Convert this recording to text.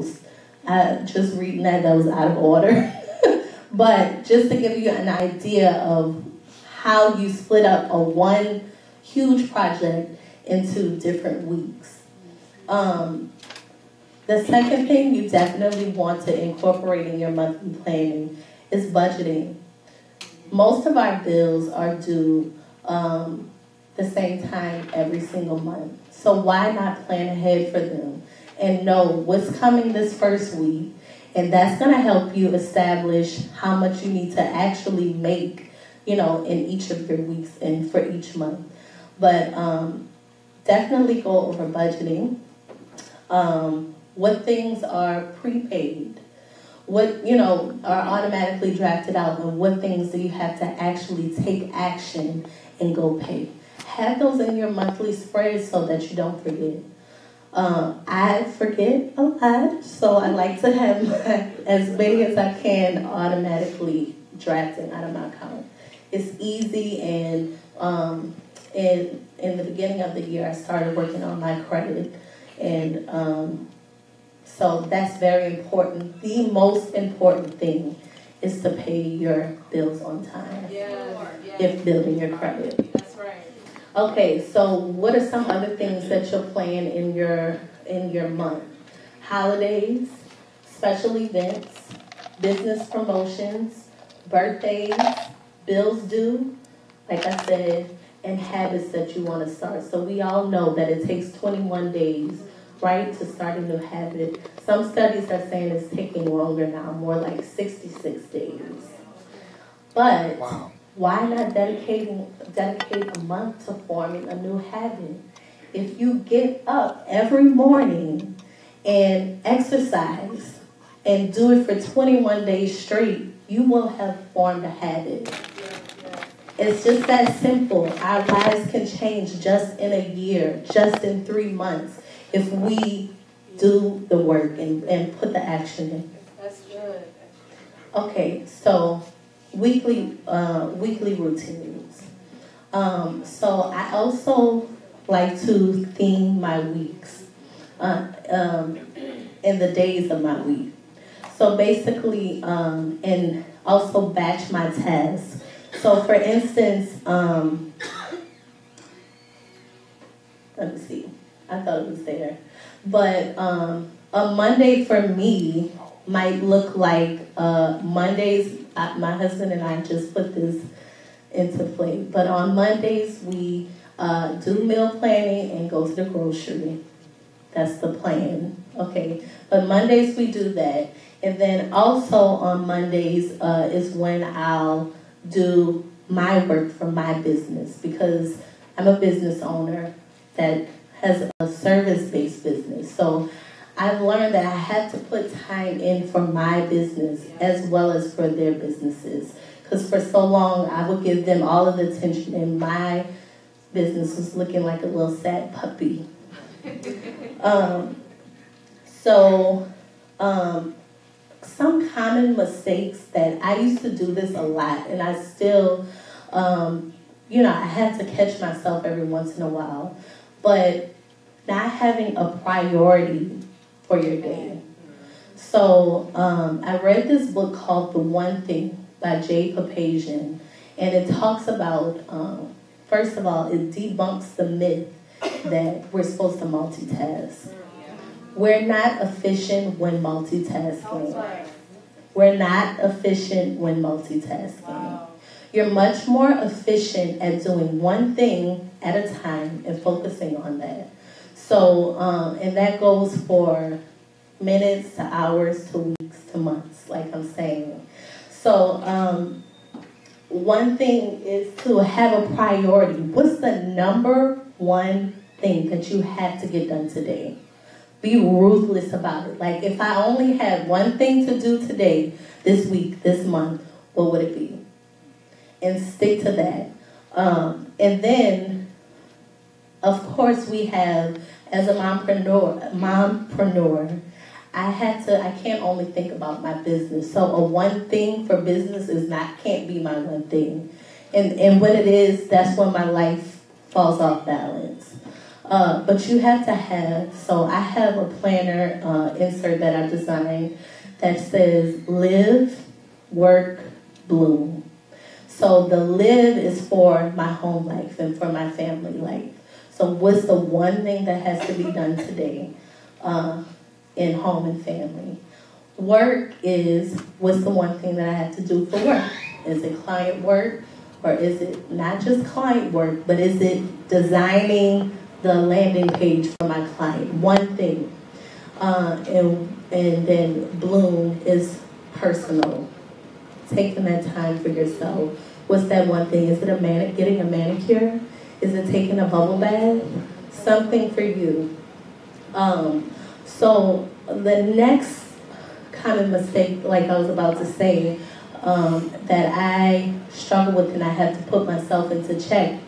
post. Just reading that was out of order. But just to give you an idea of how you split up a one huge project into different weeks. The second thing you definitely want to incorporate in your monthly planning is budgeting. Most of our bills are due the same time every single month. So why not plan ahead for them and know what's coming this first week? And that's going to help you establish how much you need to actually make, in each of your weeks and for each month. But definitely go over budgeting. What things are prepaid? What, are automatically drafted out, and what things do you have to actually take action and go pay? Have those in your monthly spread so that you don't forget. I forget a lot, so I like to have as many as I can automatically drafting out of my account. It's easy, and in the beginning of the year, I started working on my credit, and so that's very important. The most important thing is to pay your bills on time. If building your credit. That's right. Okay, so what are some other things that you'll plan in your month? Holidays, special events, business promotions, birthdays, bills due, like I said, and habits that you want to start. So we all know that it takes 21 days, right, to start a new habit. Some studies are saying it's taking longer now, more like 66 days. But why not dedicate a month to forming a new habit? If you get up every morning and exercise and do it for 21 days straight, you will have formed a habit. It's just that simple. Our lives can change just in a year, just in 3 months, if we do the work and put the action in. That's good. Okay, so weekly routines. So I also like to theme my weeks in the days of my week. So basically, and also batch my tasks. So for instance, let me see. I thought it was there. But a Monday for me might look like Mondays. My husband and I just put this into play. But on Mondays, we do meal planning and go to the grocery. That's the plan. Okay. But Mondays, we do that. And then also on Mondays is when I'll do my work for my business, because I'm a business owner that has a service-based business. So I've learned that I have to put time in for my business as well as for their businesses. Because for so long, I would give them all of the attention, and my business was looking like a little sad puppy. Some common mistakes that I used to do this a lot, and I still, I had to catch myself every once in a while, but not having a priority for your day. So I read this book called The One Thing by Jay Papazian, and it talks about, first of all, it debunks the myth that we're supposed to multitask. We're not efficient when multitasking. We're not efficient when multitasking. You're much more efficient at doing one thing at a time and focusing on that. So, and that goes for minutes to hours to weeks to months, like I'm saying. So, one thing is to have a priority. What's the number one thing that you have to get done today? Be ruthless about it. Like, if I only had one thing to do today, this week, this month, what would it be? And stick to that. And then, of course, we have, as a mompreneur, I can't only think about my business. So a one thing for business can't be my one thing. And when it is, that's when my life falls off balance. But you have to have, so I have a planner insert that I designed that says live, work, bloom. So the live is for my home life and for my family life. So what's the one thing that has to be done today in home and family? Work is what's the one thing that I have to do for work? Is it client work, or is it not just client work, but is it designing the landing page for my client? One thing. And then bloom is personal. Taking that time for yourself. What's that one thing? Is it getting a manicure? Is it taking a bubble bath? Something for you. So the next kind of mistake, like I was about to say, that I struggle with and I have to put myself into check